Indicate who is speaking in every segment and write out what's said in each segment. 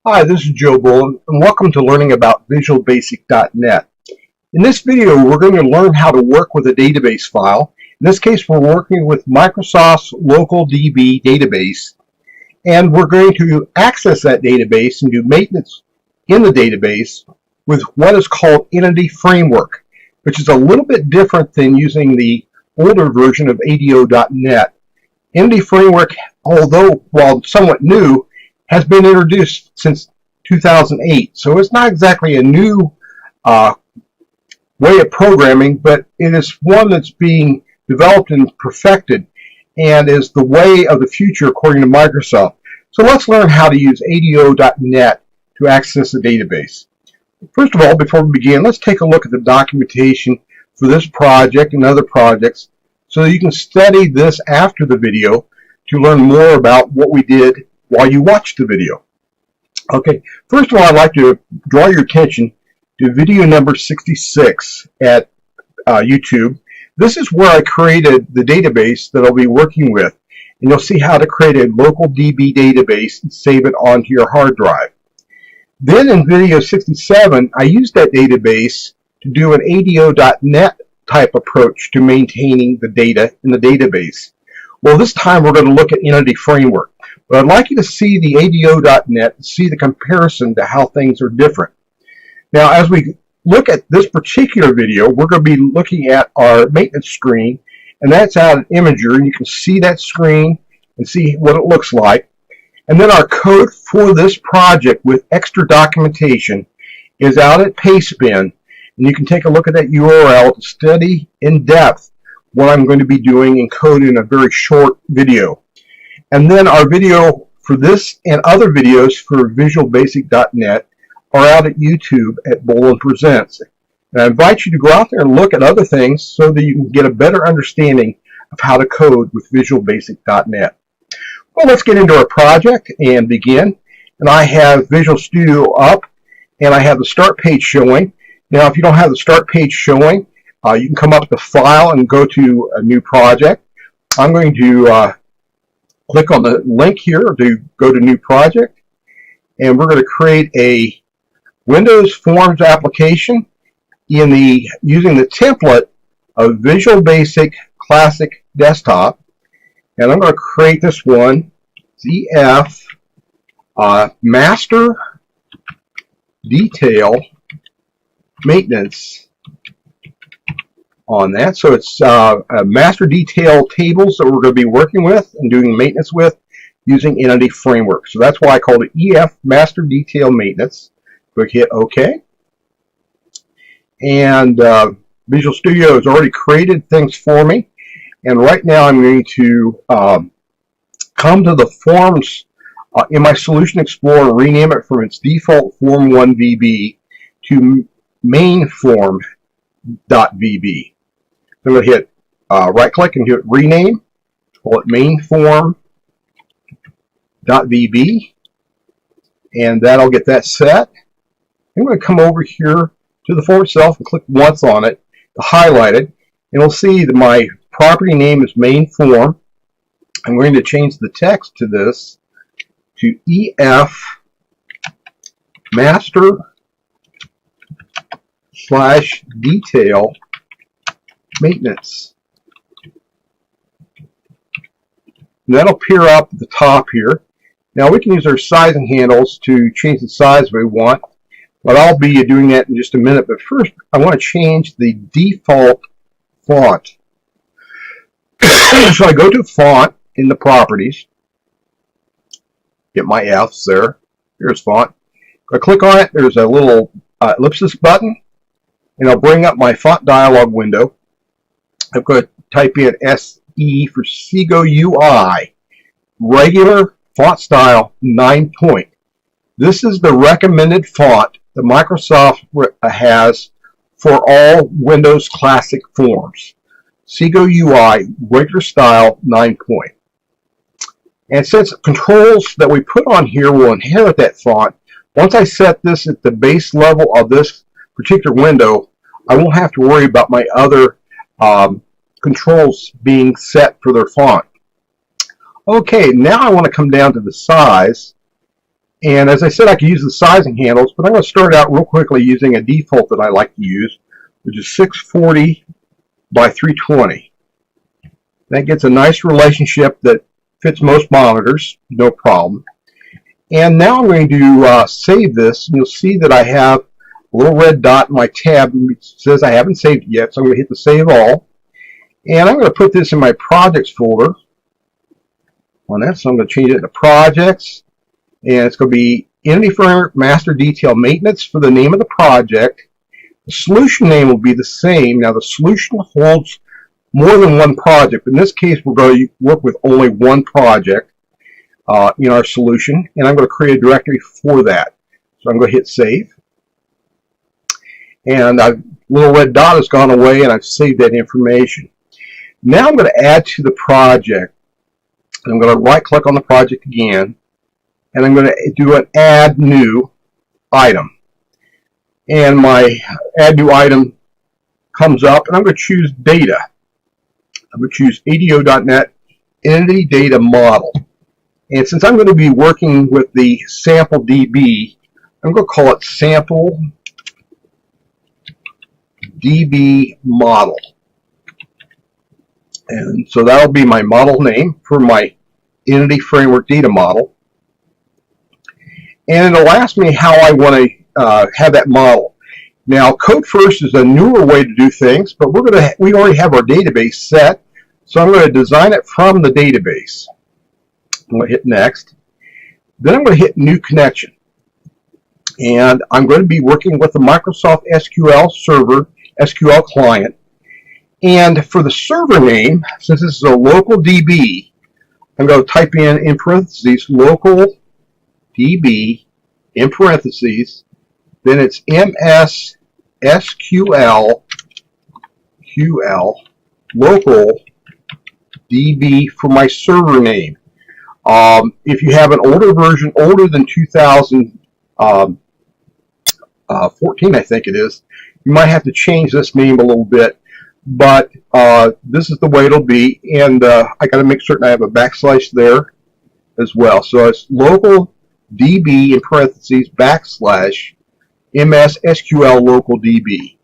Speaker 1: Hi, this is Joe Bolen, and welcome to learning about VisualBasic.net. In this video, we're going to learn how to work with a database file. In this case, we're working with Microsoft's LocalDB database, and we're going to access that database and do maintenance in the database with what is called Entity Framework, which is a little bit different than using the older version of ADO.net. Entity Framework, although while somewhat new, has been introduced since 2008. So it's not exactly a new way of programming, but it is one that's being developed and perfected and is the way of the future according to Microsoft. So let's learn how to use ADO.net to access the database. First of all, before we begin, let's take a look at the documentation for this project and other projects so that you can study this after the video to learn more about what we did while you watch the video. Okay, first of all, I'd like to draw your attention to video number 66 at YouTube. This is where I created the database that I'll be working with, and you'll see how to create a local DB database and save it onto your hard drive. Then in video 67, I used that database to do an ADO.net type approach to maintaining the data in the database. Well, this time we're going to look at Entity Framework. But I'd like you to see the ADO.net and see the comparison to how things are different. Now, as we look at this particular video, we're going to be looking at our maintenance screen, and that's out at Imager, and you can see that screen and see what it looks like. And then our code for this project with extra documentation is out at PasteBin, and you can take a look at that URL to study in depth what I'm going to be doing in code in a very short video. And then our video for this and other videos for VisualBasic.net are out at YouTube at Bolen Presents. And I invite you to go out there and look at other things so that you can get a better understanding of how to code with VisualBasic.net. Well, let's get into our project and begin. And I have Visual Studio up, and I have the start page showing. Now, if you don't have the start page showing, you can come up to File and go to a new project. I'm going to click on the link here to go to New Project, and we're going to create a Windows Forms application using the template of Visual Basic Classic Desktop, and I'm going to create this one, ZF Master Detail Maintenance on that. So it's master detail tables that we're going to be working with and doing maintenance with using Entity Framework. So that's why I called it EF Master Detail Maintenance. Click hit OK. And Visual Studio has already created things for me. And right now I'm going to come to the forms in my Solution Explorer and rename it from its default Form 1VB to main form.vb. I'm going to hit right click and hit rename, call it main form.vb, and that'll get that set. I'm going to come over here to the form itself and click once on it to highlight it, and we'll see that my property name is main form. I'm going to change the text to this to EF master / detail maintenance. And that'll appear up at the top here. Now we can use our sizing handles to change the size we want, but I'll be doing that in just a minute. But first I want to change the default font. So I go to font in the properties, get my F's there, here's font. I click on it, there's a little ellipsis button, and I'll bring up my font dialog window. I'm going to type in SE for Seago UI, regular font style 9 point. This is the recommended font that Microsoft has for all Windows Classic forms. Seago UI, regular style 9 point. And since controls that we put on here will inherit that font, once I set this at the base level of this particular window, I won't have to worry about my other controls being set for their font. Okay, now I want to come down to the size, And as I said, I could use the sizing handles, but I'm going to start out real quickly using a default that I like to use, which is 640 by 320. That gets a nice relationship that fits most monitors, no problem. And now I'm going to save this, and you'll see that I have a little red dot in my tab that says I haven't saved it yet, so I'm going to hit the Save All. And I'm going to put this in my Projects folder on that, so I'm going to change it to Projects. And it's going to be Entity Framework Master Detail Maintenance for the name of the project. The solution name will be the same. Now the solution holds more than one project. In this case, we're going to work with only one project in our solution, and I'm going to create a directory for that. So I'm going to hit Save. And a little red dot has gone away, and I've saved that information. Now I'm going to add to the project. I'm going to right-click on the project again, and I'm going to do an Add New Item. And my Add New Item comes up, and I'm going to choose Data. I'm going to choose ADO.NET Entity Data Model. And since I'm going to be working with the sample DB, I'm going to call it Sample DB Model. And so that'll be my model name for my Entity Framework Data Model. And it'll ask me how I want to have that model. Now, Code First is a newer way to do things, but we already have our database set, so I'm going to design it from the database. I'm going to hit Next. Then I'm going to hit New Connection. And I'm going to be working with the Microsoft SQL Server SQL client. And for the server name, since this is a local DB, I'm going to type in parentheses local DB in parentheses. Then it's MS SQL local DB for my server name. If you have an older version, older than 2014, I think it is, you might have to change this name a little bit, but this is the way it'll be, and I got to make certain I have a backslash there as well. So it's local DB in parentheses backslash MS SQL local DB.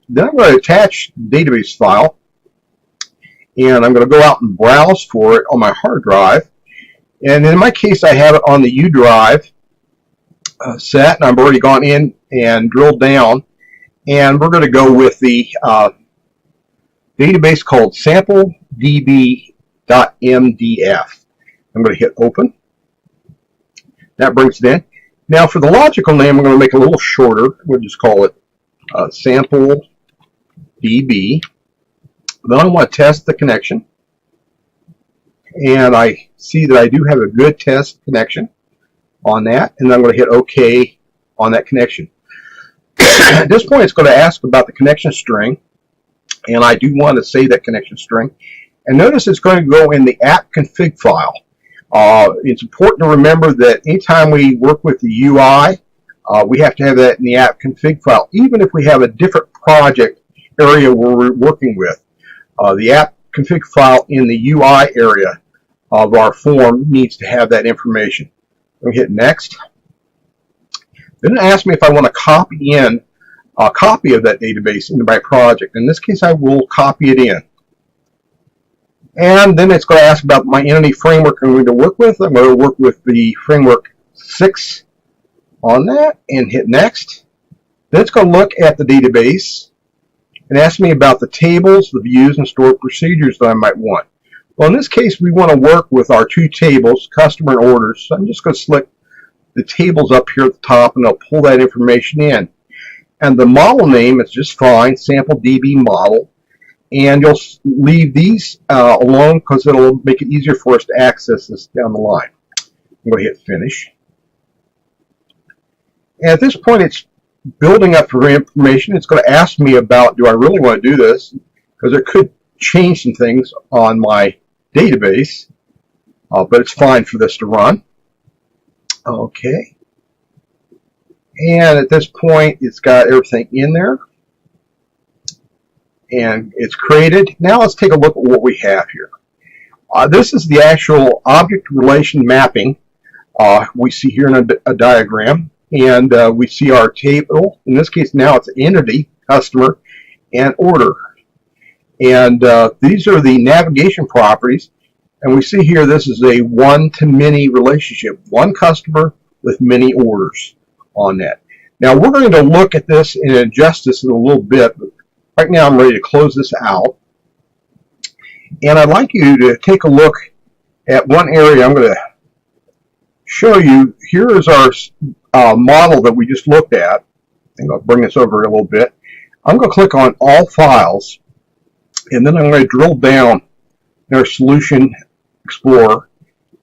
Speaker 1: Then I'm going to attach the database file, and I'm going to go out and browse for it on my hard drive. And in my case, I have it on the U drive set, and I've already gone in and drilled down. And we're going to go with the database called sampledb.mdf. I'm going to hit Open. That brings it in. Now for the logical name, I'm going to make it a little shorter. We'll just call it sampledb. Then I want to test the connection. And I see that I do have a good test connection on that. And then I'm going to hit OK on that connection. At this point, it's going to ask about the connection string, and I do want to save that connection string. And notice it's going to go in the app config file. It's important to remember that anytime we work with the UI, we have to have that in the app config file, even if we have a different project area where we're working with. The app config file in the UI area of our form needs to have that information. I'm going to hit Next. Then it asks me if I want to copy in a copy of that database into my project. In this case, I will copy it in. And then it's going to ask about my entity framework I'm going to work with. I'm going to work with the framework 6 on that and hit Next. Then it's going to look at the database and ask me about the tables, the views, and stored procedures that I might want. Well, in this case, we want to work with our two tables, customer and orders. So I'm just going to select the tables up here at the top, and I'll pull that information in. And the model name is just fine, sample DB model. And you'll leave these alone because it'll make it easier for us to access this down the line. I'm going to hit Finish. And at this point, it's building up for information. It's going to ask me about, do I really want to do this? Because it could change some things on my database, but it's fine for this to run. Okay. And at this point, it's got everything in there. And it's created. Now let's take a look at what we have here. This is the actual object relation mapping we see here in a diagram, and we see our table. In this case now it's entity, customer, and order. And these are the navigation properties. And we see here this is a one-to-many relationship. One customer with many orders on that. Now we're going to look at this and adjust this in a little bit. But right now I'm ready to close this out. And I'd like you to take a look at one area. I'm going to show you. Here is our model that we just looked at. I think I'll bring this over a little bit. I'm going to click on All Files. And then I'm going to drill down in our Solution Explorer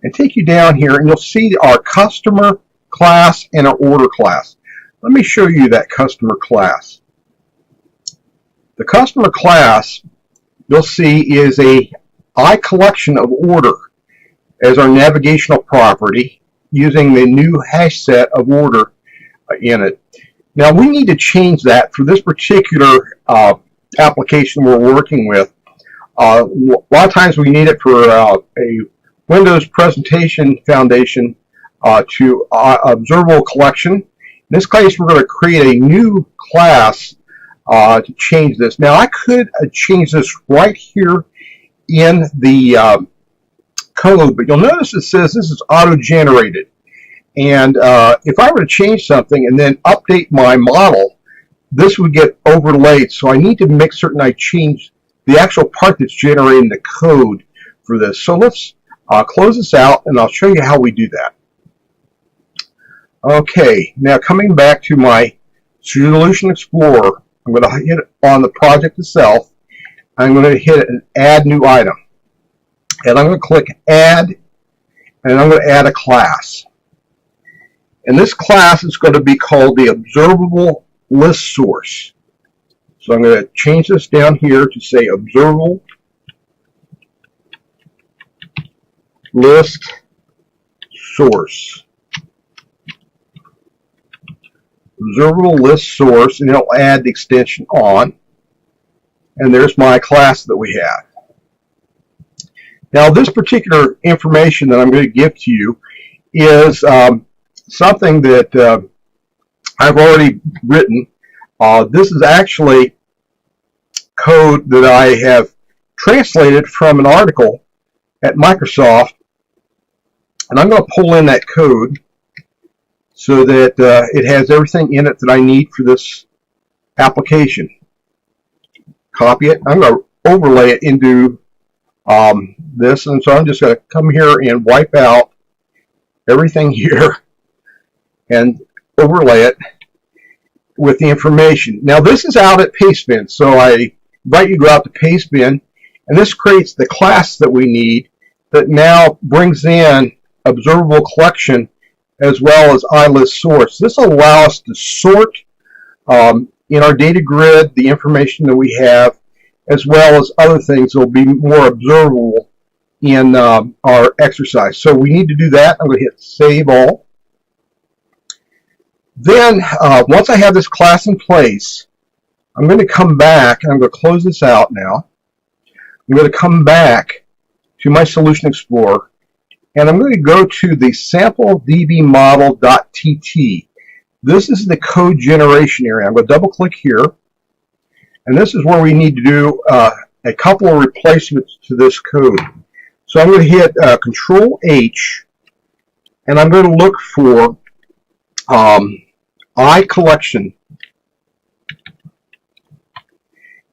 Speaker 1: and take you down here, and you'll see our customer class and our order class. Let me show you that customer class. The customer class, you'll see, is a iCollection of order as our navigational property using the new hash set of order in it. Now we need to change that for this particular application we're working with. A lot of times we need it for a Windows presentation foundation to observable collection. In this case, we're going to create a new class to change this. Now I could change this right here in the code, but you'll notice it says this is auto-generated. And if I were to change something and then update my model, this would get overlaid. So I need to make certain I change the actual part that's generating the code for this. So let's close this out, and I'll show you how we do that. Okay, now coming back to my Solution Explorer, I'm going to hit on the project itself. I'm going to hit an Add New Item. And I'm going to click Add, and I'm going to add a class. And this class is going to be called the Observable List Source. So I'm going to change this down here to say Observable List Source. Observable List Source, and it'll add the extension on. And there's my class that we have. Now this particular information that I'm going to give to you is something that I've already written. This is actually code that I have translated from an article at Microsoft, and I'm going to pull in that code so that it has everything in it that I need for this application. Copy it. I'm going to overlay it into this, and so I'm just going to come here and wipe out everything here and overlay it with the information. Now this is out at PasteBin, so I invite you to go out to PasteBin, and this creates the class that we need that now brings in observable collection as well as iList source. This will allow us to sort in our data grid the information that we have, as well as other things that will be more observable in our exercise. So we need to do that. I'm going to hit Save All. Then, once I have this class in place, I'm going to come back, and I'm going to close this out now. I'm going to come back to my Solution Explorer, and I'm going to go to the sampledbmodel.tt. This is the code generation area. I'm going to double click here, and this is where we need to do a couple of replacements to this code. So I'm going to hit Control H, and I'm going to look for iCollection,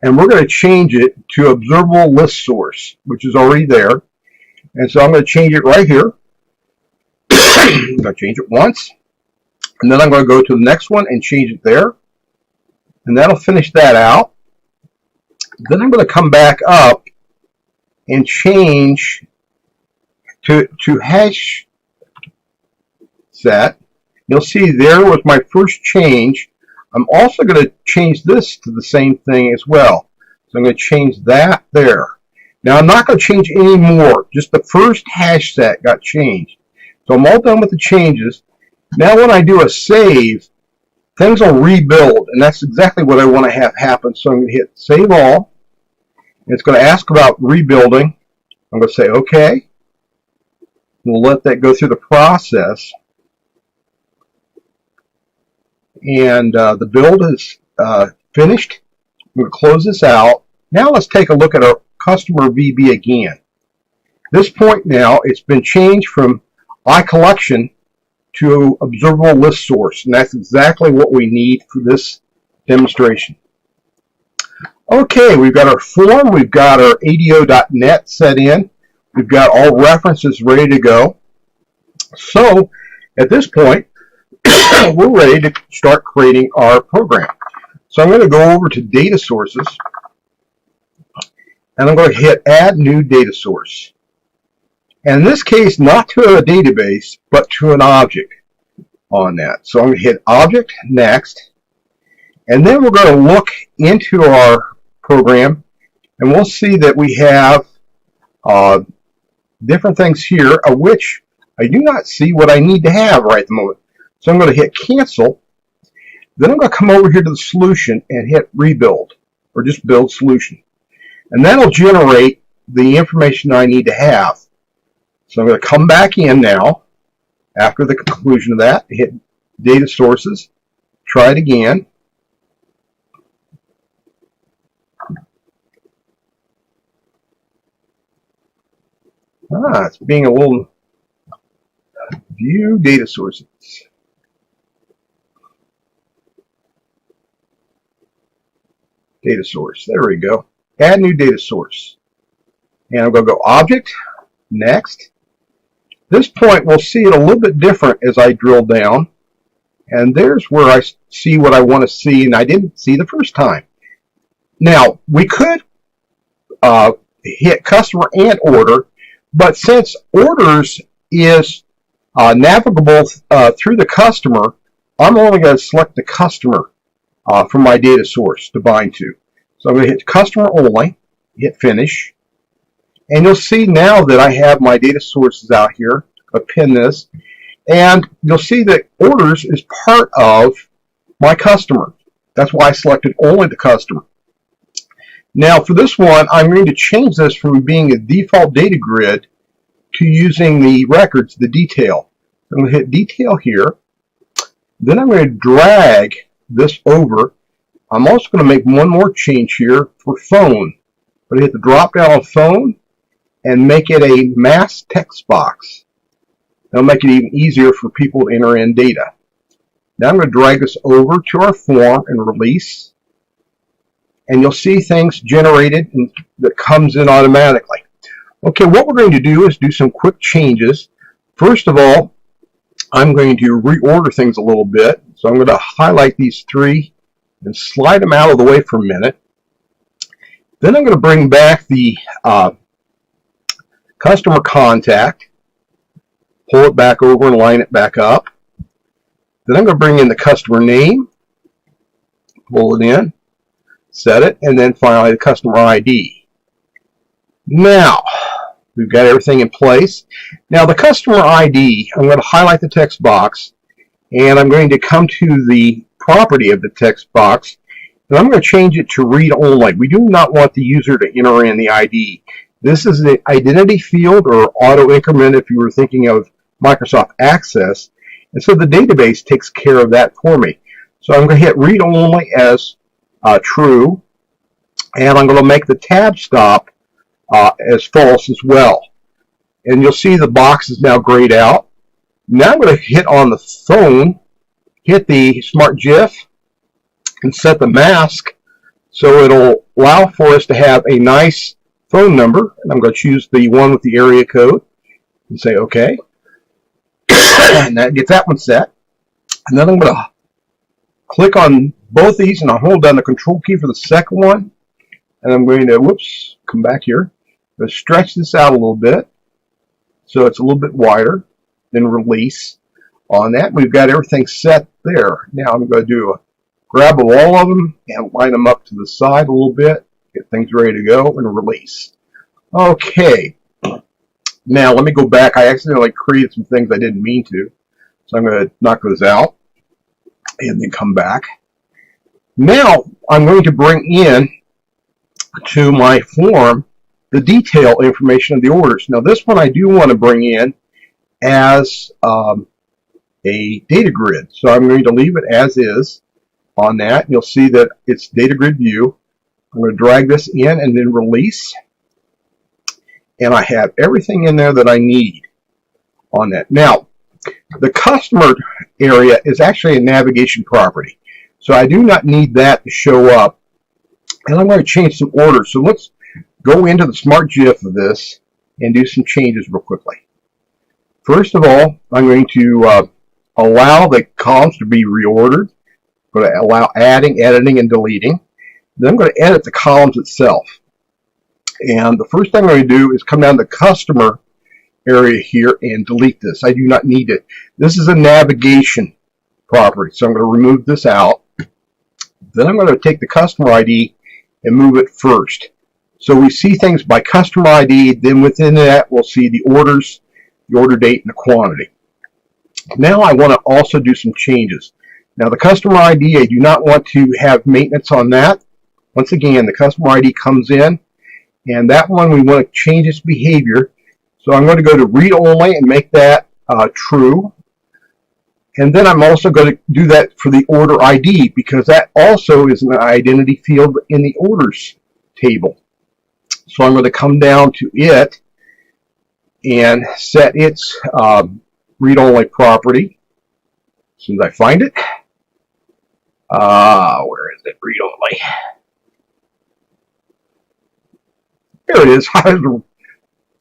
Speaker 1: and we're going to change it to Observable List Source, which is already there. And so I'm going to change it right here. I'm going to change it once, and then I'm going to go to the next one and change it there, and that'll finish that out. Then I'm going to come back up and change to hash set. You'll see there was my first change. I'm also going to change this to the same thing as well. So I'm going to change that there. Now I'm not going to change any more. Just the first hash set got changed. So I'm all done with the changes. Now when I do a save, things will rebuild, and that's exactly what I want to have happen. So I'm going to hit Save All. And it's going to ask about rebuilding. I'm going to say OK. We'll let that go through the process. And the build is finished. I'm going to close this out. Now let's take a look at our customer VB again. At this point now, it's been changed from iCollection to observable list source, and that's exactly what we need for this demonstration. Okay, we've got our form, we've got our ADO.NET set in, we've got all references ready to go. So at this point, we're ready to start creating our program. So I'm going to go over to data sources, and I'm going to hit add new data source. And in this case, not to a database, but to an object on that. So I'm going to hit object, next, and then we're going to look into our program, and we'll see that we have different things here, of which I do not see what I need to have right at the moment. So I'm going to hit cancel. Then I'm going to come over here to the solution and hit rebuild, or just build solution. And that'll generate the information I need to have. So I'm going to come back in now, after the conclusion of that, hit data sources, try it again. It's being a little view data sources. Data source, there we go. Add new data source. And I'm going to go object, next. This point we'll see it a little bit different as I drill down. And there's where I see what I want to see and I didn't see the first time. Now, we could hit customer and order, but since orders is navigable through the customer, I'm only going to select the customer from my data source to bind to. So I'm going to hit customer only, hit finish, and you'll see now that I have my data sources out here. I'll pin this, and you'll see that orders is part of my customer. That's why I selected only the customer. Now for this one, I'm going to change this from being a default data grid to using the records, the detail. I'm going to hit detail here. Then I'm going to drag this over. I'm also going to make one more change here for phone. I'm going to hit the drop down on phone and make it a mass text box. That'll make it even easier for people to enter in data. Now I'm going to drag this over to our form and release. And you'll see things generated that comes in automatically. Okay, what we're going to do is do some quick changes. First of all, I'm going to reorder things a little bit. So I'm going to highlight these three and slide them out of the way for a minute. Then I'm going to bring back the customer contact, pull it back over and line it back up. Then I'm going to bring in the customer name, pull it in, set it, and then finally the customer ID. Now, we've got everything in place. Now the customer ID, I'm going to highlight the text box, and I'm going to come to the property of the text box, and I'm going to change it to read only. We do not want the user to enter in the ID. This is the identity field, or auto increment if you were thinking of Microsoft Access, and so the database takes care of that for me. So I'm going to hit read only as true, and I'm going to make the tab stop as false as well. And you'll see the box is now grayed out. Now I'm going to hit on the phone, hit the smart GIF, and set the mask so it'll allow for us to have a nice phone number. And I'm going to choose the one with the area code and say OK. And that gets that one set. And then I'm going to click on both these, and I'll hold down the control key for the second one. And I'm going to, come back here. I'm going to stretch this out a little bit so it's a little bit wider. Then release on that. We've got everything set there. Now I'm going to do a grab of all of them and line them up to the side a little bit. Get things ready to go and release. Okay. Now let me go back. I accidentally created some things I didn't mean to. So I'm going to knock those out and then come back. Now I'm going to bring in to my form the detail information of the orders. Now this one I do want to bring in as a data grid. So I'm going to leave it as is on that. You'll see that it's DataGridView. I'm going to drag this in and then release. And I have everything in there that I need on that. Now, the customer area is actually a navigation property. So I do not need that to show up. And I'm going to change some orders. So let's go into the smart GIF of this and do some changes real quickly. First of all, I'm going to allow the columns to be reordered. I'm going to allow adding, editing, and deleting. Then I'm going to edit the columns itself. And the first thing I'm going to do is come down to the customer area here and delete this. I do not need it. This is a navigation property, so I'm going to remove this out. Then I'm going to take the customer ID and move it first. So we see things by customer ID, then within that we'll see the orders, the order date, and the quantity. Now I want to also do some changes. Now the customer ID, I do not want to have maintenance on that. Once again, the customer ID comes in, and that one we want to change its behavior. So I'm going to go to read only and make that true. And then I'm also going to do that for the order ID, because that also is an identity field in the orders table. So I'm going to come down to it and set its read only property. As soon as I find it. Where is it? Read only. There it is.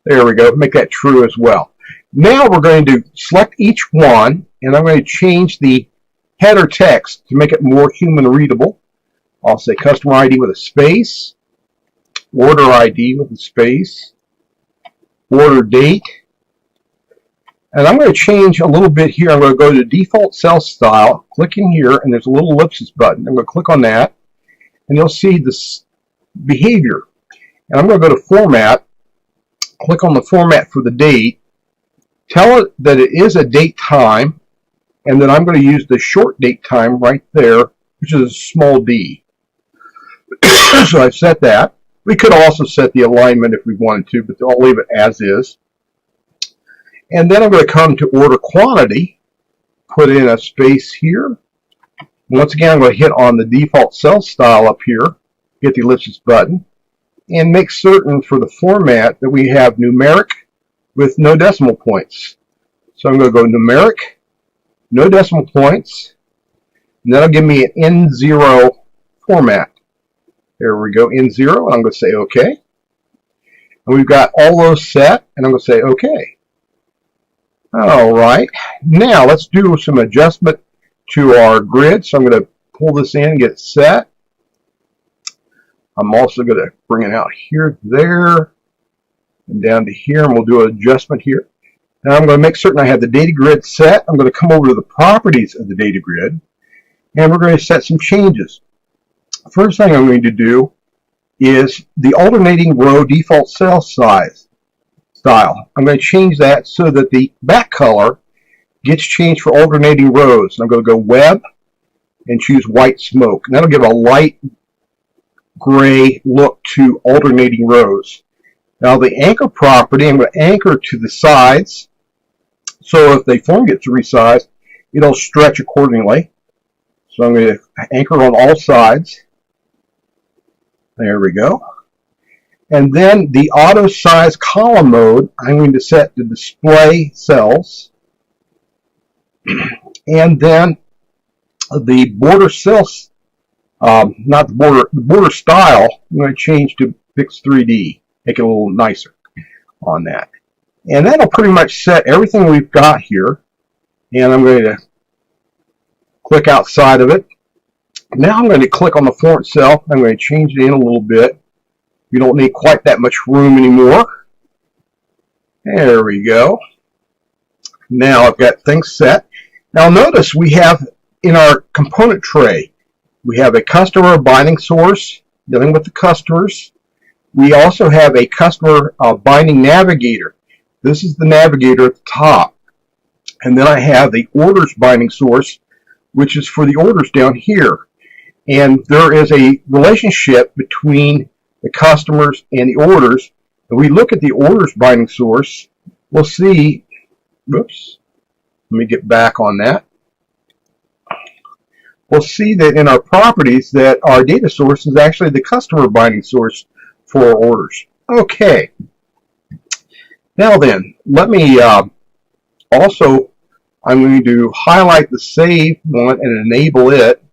Speaker 1: There we go. Make that true as well. Now we're going to select each one, and I'm going to change the header text to make it more human readable. I'll say customer ID with a space, order ID with a space, order date. And I'm going to change a little bit here. I'm going to go to default cell style, click in here, and there's a little ellipsis button. I'm going to click on that, and you'll see this behavior. And I'm going to go to format, click on the format for the date, tell it that it is a date time, and then I'm going to use the short date time right there, which is a small d. So I've set that. We could also set the alignment if we wanted to, but I'll leave it as is. And then I'm going to come to order quantity, put in a space here. Once again, I'm going to hit on the default cell style up here, hit the ellipsis button, and make certain for the format that we have numeric with no decimal points. So I'm going to go numeric, no decimal points, and that'll give me an N0 format. There we go, N0, and I'm going to say OK. And we've got all those set, and I'm going to say OK. All right, now let's do some adjustment to our grid. So I'm going to pull this in and get it set. I'm also going to bring it out here, there, and down to here, and we'll do an adjustment here. Now I'm going to make certain I have the data grid set. I'm going to come over to the properties of the data grid, and we're going to set some changes. First thing I'm going to do is the alternating row default cell size style. I'm going to change that so that the back color gets changed for alternating rows. I'm going to go web and choose white smoke. And that'll give a light gray look to alternating rows. Now the anchor property, I'm going to anchor to the sides, so if the form gets resized, it'll stretch accordingly. So I'm going to anchor on all sides. There we go. And then the Autosize column mode, I'm going to set to display cells. And then the border cells, not the border style, I'm going to change to Fix 3D, make it a little nicer on that. And that'll pretty much set everything we've got here. And I'm going to click outside of it. Now I'm going to click on the form itself. I'm going to change it in a little bit. We don't need quite that much room anymore. There we go. Now I've got things set. Now notice we have in our component tray, we have a customer binding source dealing with the customers. We also have a customer binding navigator. This is the navigator at the top. And then I have the orders binding source, which is for the orders down here. And there is a relationship between the customers and the orders. If we look at the orders binding source, we'll see Whoops. Let me get back on that. We'll see that in our properties that our data source is actually the customer binding source for our orders. Okay. Now then, let me also, I'm going to highlight the save one and enable it.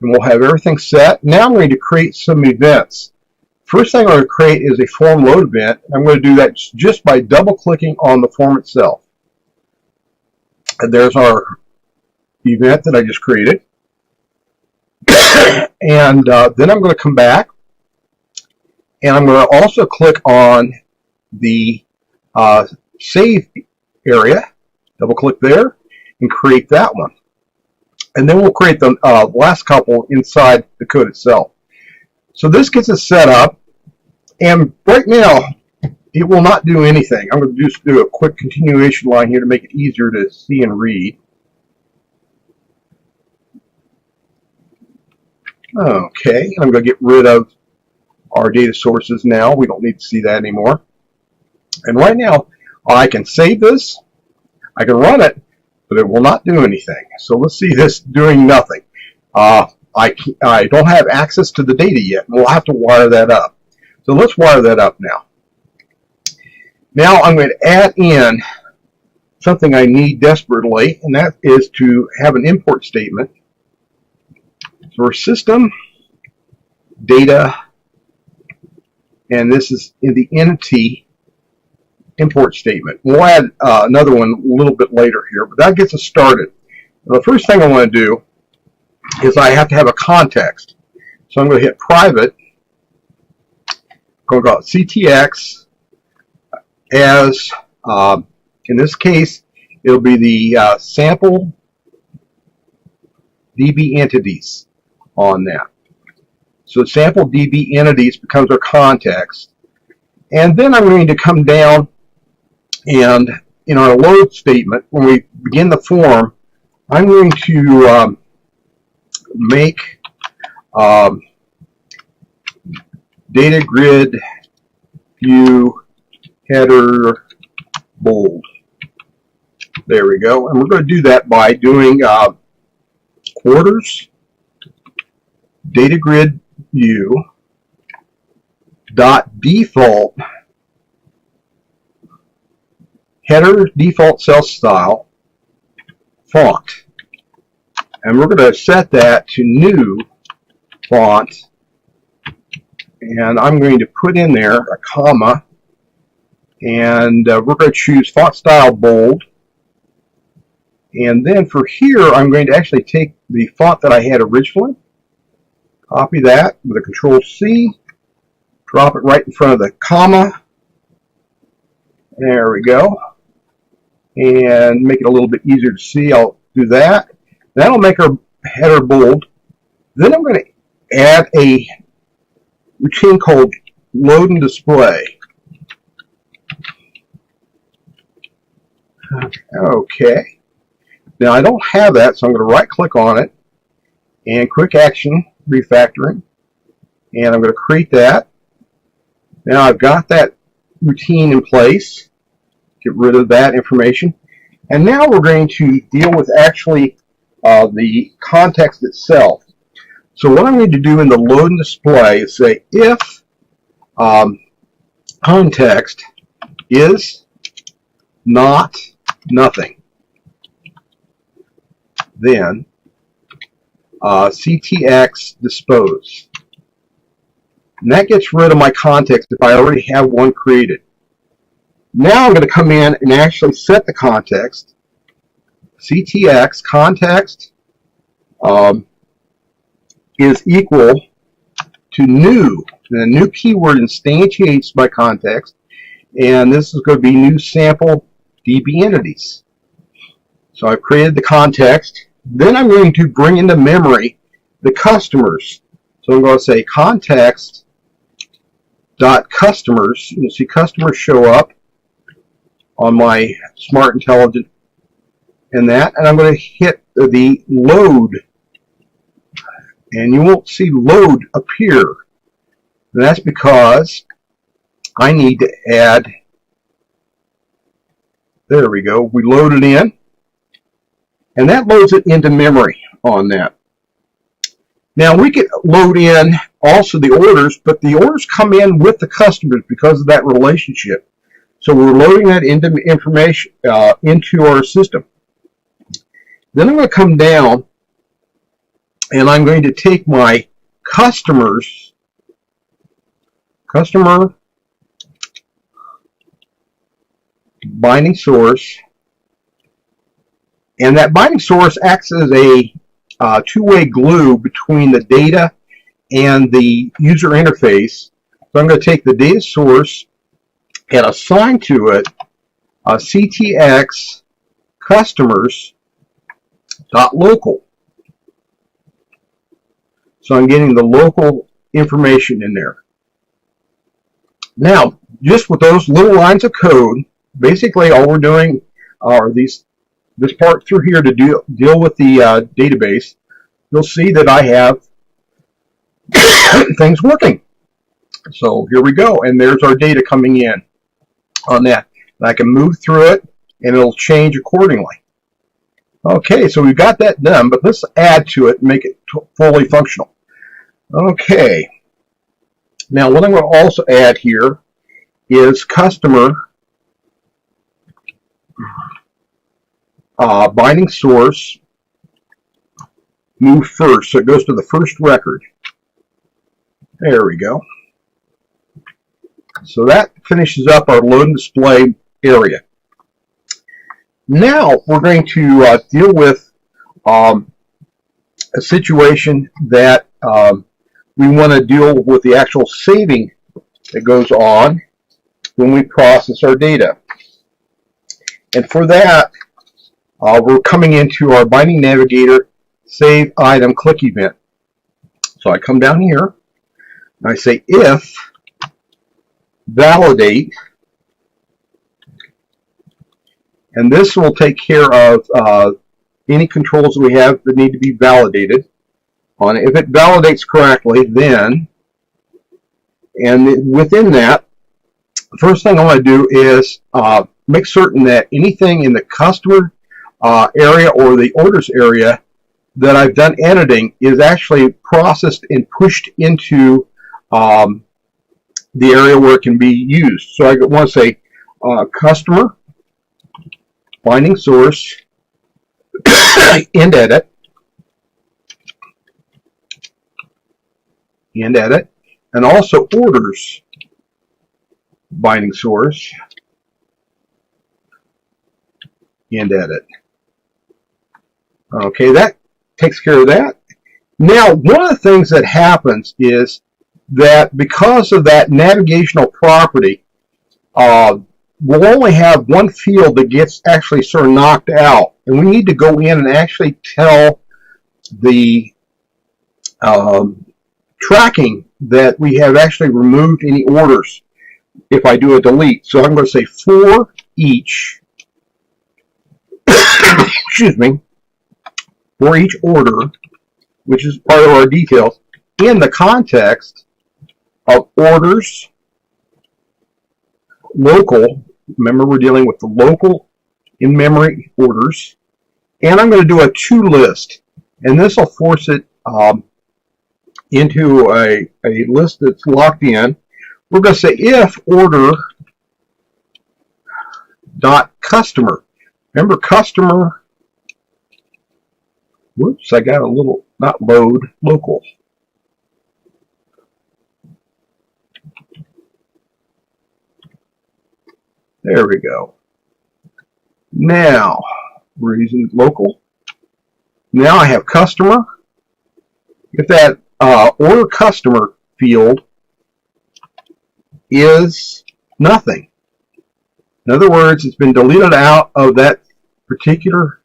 Speaker 1: And we'll have everything set. Now I'm going to create some events. First thing I'm going to create is a form load event. I'm going to do that just by double clicking on the form itself. And there's our event that I just created. And then I'm going to come back and I'm going to also click on the save area, double click there and create that one. And then we'll create the last couple inside the code itself. So this gets us set up, and right now it will not do anything. I'm going to just do a quick continuation line here to make it easier to see and read. Okay, I'm going to get rid of our data sources now. We don't need to see that anymore. And right now I can save this, I can run it, but it will not do anything. So let's see this doing nothing. I don't have access to the data yet. We'll have to wire that up. So let's wire that up now. Now I'm going to add in something I need desperately, and that is to have an import statement for system data, and this is in the entity import statement. We'll add another one a little bit later here, but that gets us started. Now, the first thing I want to do is I have to have a context. So I'm going to hit private, I'm going to call it CTX as, in this case, it'll be the sample DB entities on that. So sample DB entities becomes our context. And then I'm going to come down and in our load statement, when we begin the form, I'm going to make DataGridView header bold. There we go. And we're going to do that by doing quarters DataGridView dot default header default cell style font, and we're going to set that to new font, and I'm going to put in there a comma, and we're going to choose font style bold, and then for here I'm going to actually take the font that I had originally, copy that with a Control C, drop it right in front of the comma. There we go. And make it a little bit easier to see. I'll do that. That'll make our header bold. Then I'm going to add a routine called load and display. Okay. Now I don't have that, so I'm going to right click on it and quick action refactoring. And I'm going to create that. Now I've got that routine in place. Get rid of that information. And now we're going to deal with actually the context itself. So what I'm going to do in the load and display is say if context is not nothing, then CTX dispose. And that gets rid of my context if I already have one created. Now I'm going to come in and actually set the context. CTX context is equal to new. And a new keyword instantiates my context. And this is going to be new sample DB entities. So I've created the context. Then I'm going to bring into memory the customers. So I'm going to say context dot customers. You'll see customers show up on my Smart Intelligent and that, and I'm going to hit the load, and you won't see load appear. And that's because I need to add There we go. We load it in, and that loads it into memory on that. Now we can load in also the orders, but the orders come in with the customers because of that relationship. So we're loading that into information into our system. Then I'm going to come down, and I'm going to take my customer binding source, and that binding source acts as a two-way glue between the data and the user interface. So I'm going to take the data source and assign to it CTX customers.local. So I'm getting the local information in there. Now, just with those little lines of code, basically all we're doing are this part through here to deal with the database. You'll see that I have things working. So here we go, and there's our data coming in on that. And I can move through it, and it'll change accordingly. Okay, so we've got that done, but let's add to it and make it fully functional. Okay, now what I'm going to also add here is customer binding source move first, so it goes to the first record. There we go. So that finishes up our load and display area. Now we're going to deal with a situation that we want to deal with the actual saving that goes on when we process our data. And for that, we're coming into our Binding Navigator Save Item Click event. So I come down here, and I say if validate, and this will take care of any controls we have that need to be validated on it. If it validates correctly, then, and within that, the first thing I want to do is make certain that anything in the customer area or the orders area that I've done editing is actually processed and pushed into the area where it can be used. So I want to say customer binding source end edit, and also orders binding source end edit. Okay, that takes care of that. Now, one of the things that happens is that because of that navigational property, we'll only have one field that gets actually sort of knocked out, and we need to go in and actually tell the tracking that we have actually removed any orders if I do a delete. So I'm going to say for each excuse me, for each order, which is part of our details, in the context of orders local. Remember, we're dealing with the local in-memory orders. And I'm going to do a to list. And this will force it into a list that's locked in. We're going to say if order dot customer. Remember, customer, whoops, I got a little, not load, local. There we go. Now, we're using local. Now I have customer. If that order customer field is nothing. In other words, it's been deleted out of that particular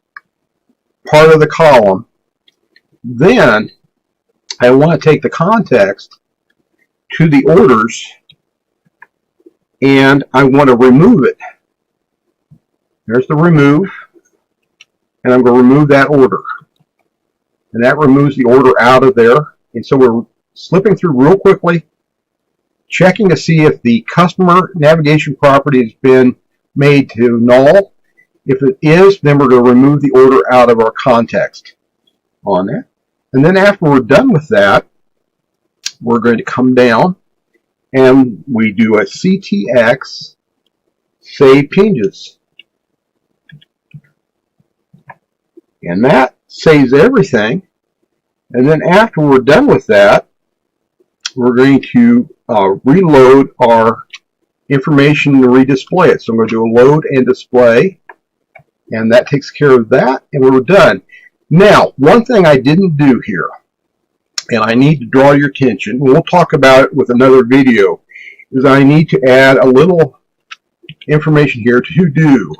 Speaker 1: part of the column. Then I want to take the context to the orders and I want to remove it. There's the remove, and I'm going to remove that order. And that removes the order out of there. And so we're slipping through real quickly, checking to see if the customer navigation property has been made to null. If it is, then we're going to remove the order out of our context on it. And then after we're done with that, we're going to come down and we do a CTX save changes. And that saves everything. And then after we're done with that, we're going to reload our information to redisplay it. So I'm going to do a load and display, and that takes care of that, and we're done. Now, one thing I didn't do here, and I need to draw your attention, and we'll talk about it with another video, is I need to add a little information here to do.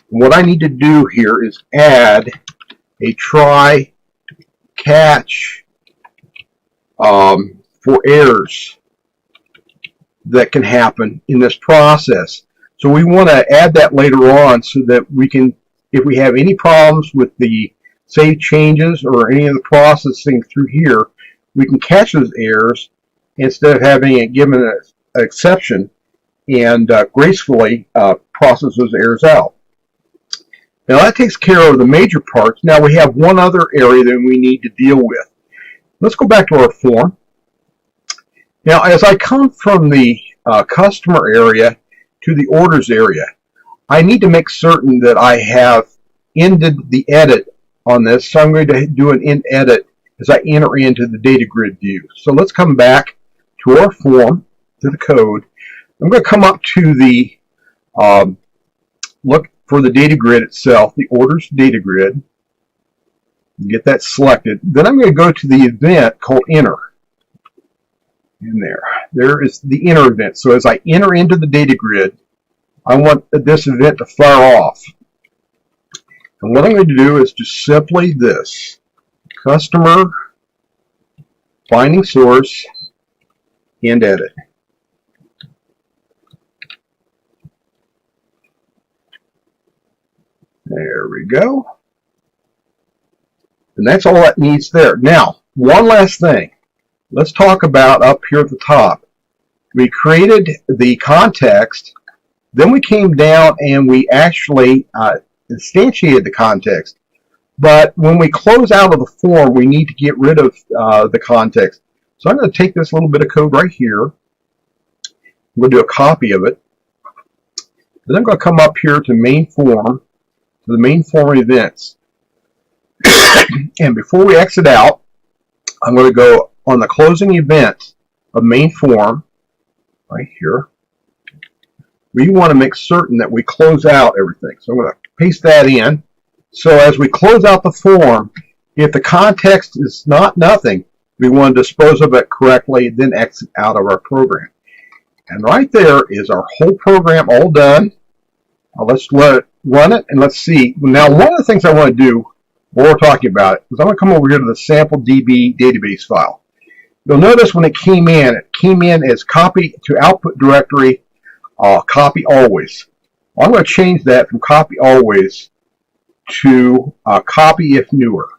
Speaker 1: What I need to do here is add a try catch for errors that can happen in this process. So we want to add that later on so that we can, if we have any problems with the save changes or any of the processing through here, we can catch those errors instead of having it given an exception and gracefully process those errors out. Now that takes care of the major parts. Now we have one other area that we need to deal with. Let's go back to our form. Now as I come from the customer area to the orders area, I need to make certain that I have ended the edit on this. So I'm going to do an end edit as I enter into the DataGridView. So let's come back to our form, to the code. I'm going to come up to the look for the data grid itself, the orders data grid. Get that selected. Then I'm going to go to the event called enter. And there is the enter event. So as I enter into the data grid, I want this event to fire off. And what I'm going to do is just simply this: customer finding source and edit. There we go. And that's all that needs there. Now, one last thing. Let's talk about up here at the top. We created the context, then we came down and we actually instantiated the context. But when we close out of the form, we need to get rid of the context. So I'm going to take this little bit of code right here. I'm going to do a copy of it. Then I'm going to come up here to main form, to the main form events. And before we exit out, I'm going to go on the closing event of main form right here. We want to make certain that we close out everything. So I'm going to paste that in. So as we close out the form, if the context is not nothing, we want to dispose of it correctly, then exit out of our program. And right there is our whole program all done. Let's let it run it and let's see. Now, one of the things I want to do while we're talking about it is I'm going to come over here to the sample DB database file. You'll notice when it came in as copy to output directory, copy always. Well, I'm going to change that from copy always to copy if newer.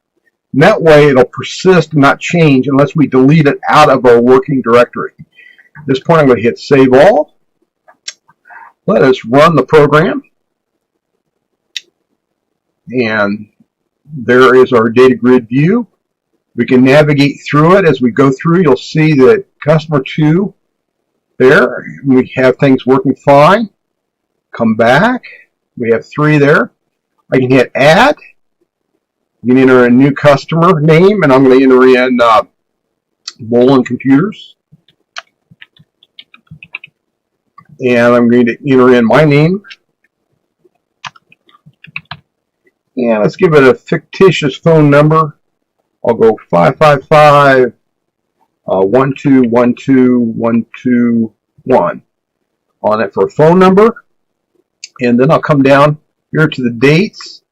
Speaker 1: And that way it'll persist and not change unless we delete it out of our working directory. At this point I'm going to hit save all. Let us run the program. And there is our data grid view. We can navigate through it. As we go through, you'll see that customer 2 there. We have things working fine. Come back. We have 3 there. I can hit add. You can enter a new customer name, and I'm going to enter in Bolen Computers. And I'm going to enter in my name. And let's give it a fictitious phone number. I'll go 555-1212-121 on it for a phone number. And then I'll come down here to the dates.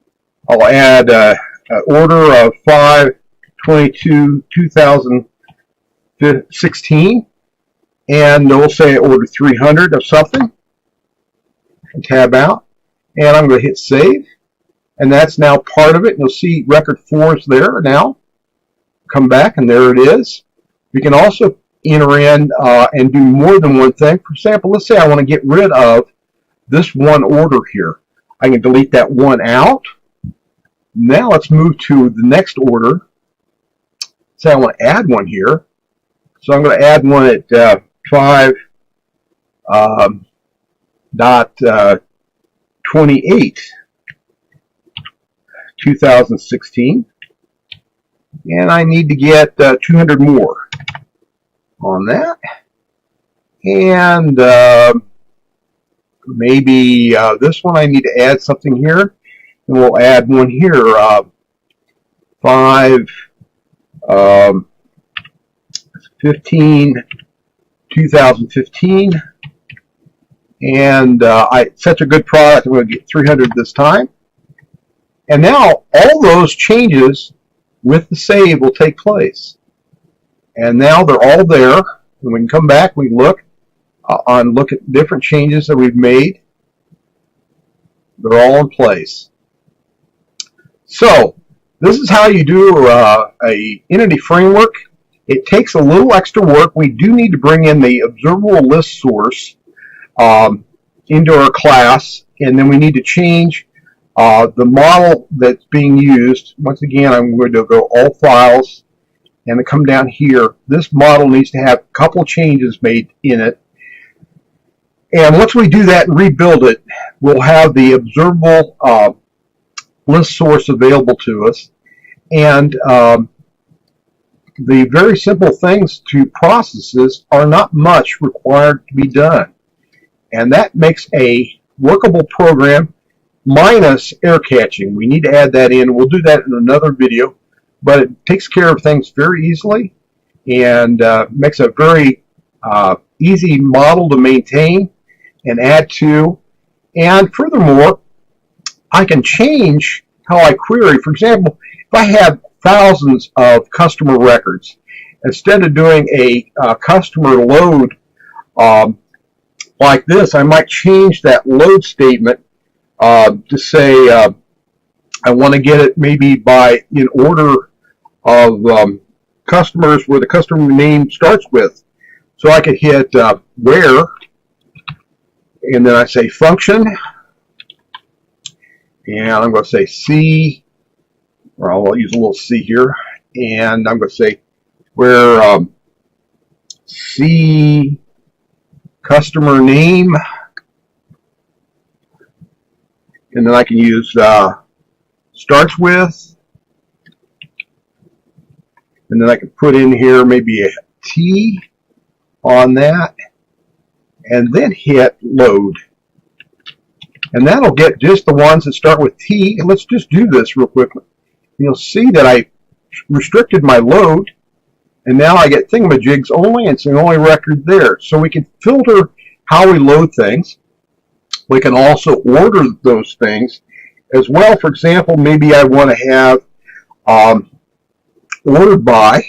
Speaker 1: I'll add an order of 5/22/2016. And we'll say I ordered 300 of something. And tab out. And I'm going to hit save. And that's now part of it. You'll see record 4 is there now. Come back and there it is. We can also enter in and do more than one thing. For example, let's say I want to get rid of this one order here. I can delete that one out. Now let's move to the next order. Say I want to add one here. So I'm going to add one at 5.28, 2016. And I need to get 200 more on that. And maybe this one I need to add something here. And we'll add one here, 5/15, 2015. And it's such a good product, I'm going to get 300 this time. And now all those changes with the save will take place. And now they're all there. And we can come back, we look at different changes that we've made. They're all in place. So this is how you do a entity framework. It takes a little extra work. We do need to bring in the observable list source into our class, and then we need to change the model that's being used. Once again, I'm going to go all files and to come down here. This model needs to have a couple changes made in it. And once we do that and rebuild it, we'll have the observable list source available to us. And the very simple things to processes are not much required to be done. And that makes a workable program minus error catching. We need to add that in. We'll do that in another video. But it takes care of things very easily and makes a very easy model to maintain and add to. And furthermore, I can change how I query. For example, if I have thousands of customer records, instead of doing a customer load like this, I might change that load statement to say I want to get it maybe by in order of customers where the customer name starts with. So I could hit where, and then I say function, and I'm going to say C, or I'll use a little C here, and I'm going to say where C customer name, and then I can use starts with, and then I can put in here maybe a T on that, and then hit load. And that'll get just the ones that start with T. And let's just do this real quickly. You'll see that I restricted my load, and now I get thingamajigs only, and it's the only record there. So we can filter how we load things. We can also order those things as well. For example, maybe I want to have ordered by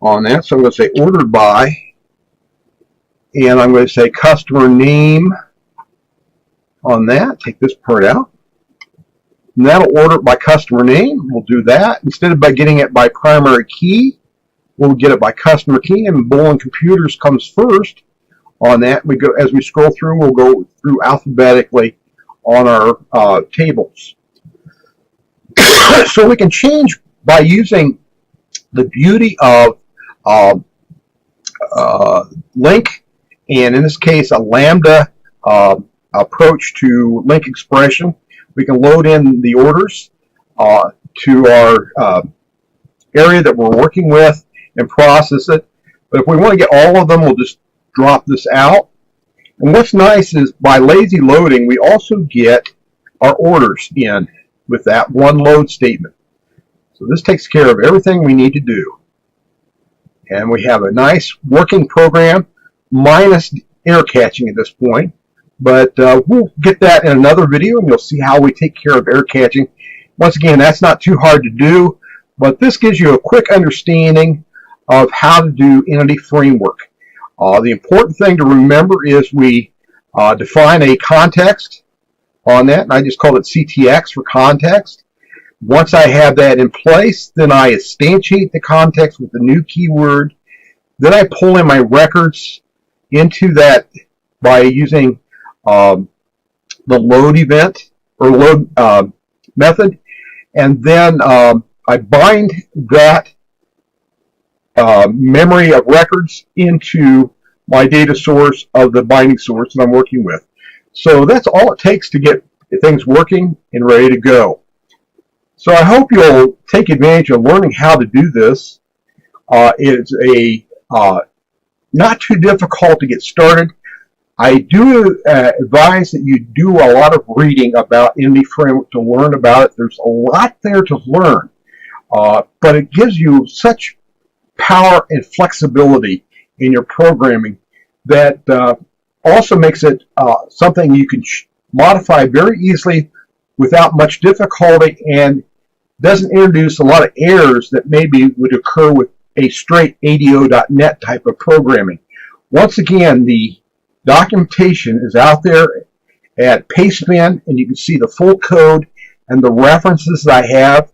Speaker 1: on that. So I'm going to say ordered by, and I'm going to say customer name on that. Take this part out. And that'll order it by customer name. We'll do that. Instead of by getting it by primary key, we'll get it by customer key, and Bolen Computers comes first on that. We go as we scroll through, we'll go through alphabetically on our tables. So we can change by using the beauty of link, and in this case a lambda approach to link expression. We can load in the orders to our area that we're working with and process it. But if we want to get all of them, we'll just drop this out. And what's nice is by lazy loading, we also get our orders in with that one load statement. So this takes care of everything we need to do. And we have a nice working program minus error catching at this point. But we'll get that in another video, and you'll see how we take care of error catching. Once again, that's not too hard to do, but this gives you a quick understanding of how to do entity framework. The important thing to remember is we define a context on that, and I just called it CTX for context. Once I have that in place, then I instantiate the context with the new keyword. Then I pull in my records into that by using the load event, or load method, and then I bind that memory of records into my data source of the binding source that I'm working with. So that's all it takes to get things working and ready to go. So I hope you'll take advantage of learning how to do this. It's not too difficult to get started. I do advise that you do a lot of reading about Entity Framework to learn about it. There's a lot there to learn, but it gives you such power and flexibility in your programming that also makes it something you can modify very easily without much difficulty, and doesn't introduce a lot of errors that maybe would occur with a straight ADO.NET type of programming. Once again, the documentation is out there at PasteBin, and you can see the full code and the references that I have.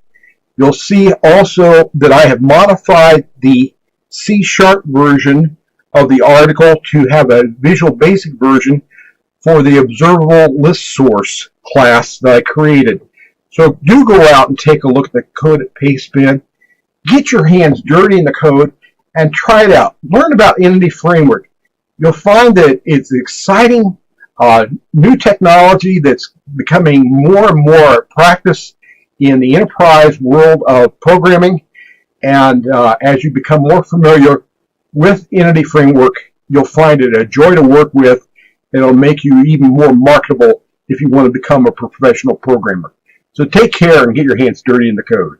Speaker 1: You'll see also that I have modified the C# version of the article to have a Visual Basic version for the observable list source class that I created. So do go out and take a look at the code at PasteBin. Get your hands dirty in the code and try it out. Learn about Entity Framework. You'll find that it's exciting new technology that's becoming more and more practice in the enterprise world of programming. And as you become more familiar with Entity Framework, you'll find it a joy to work with, and it'll make you even more marketable if you want to become a professional programmer. So take care and get your hands dirty in the code.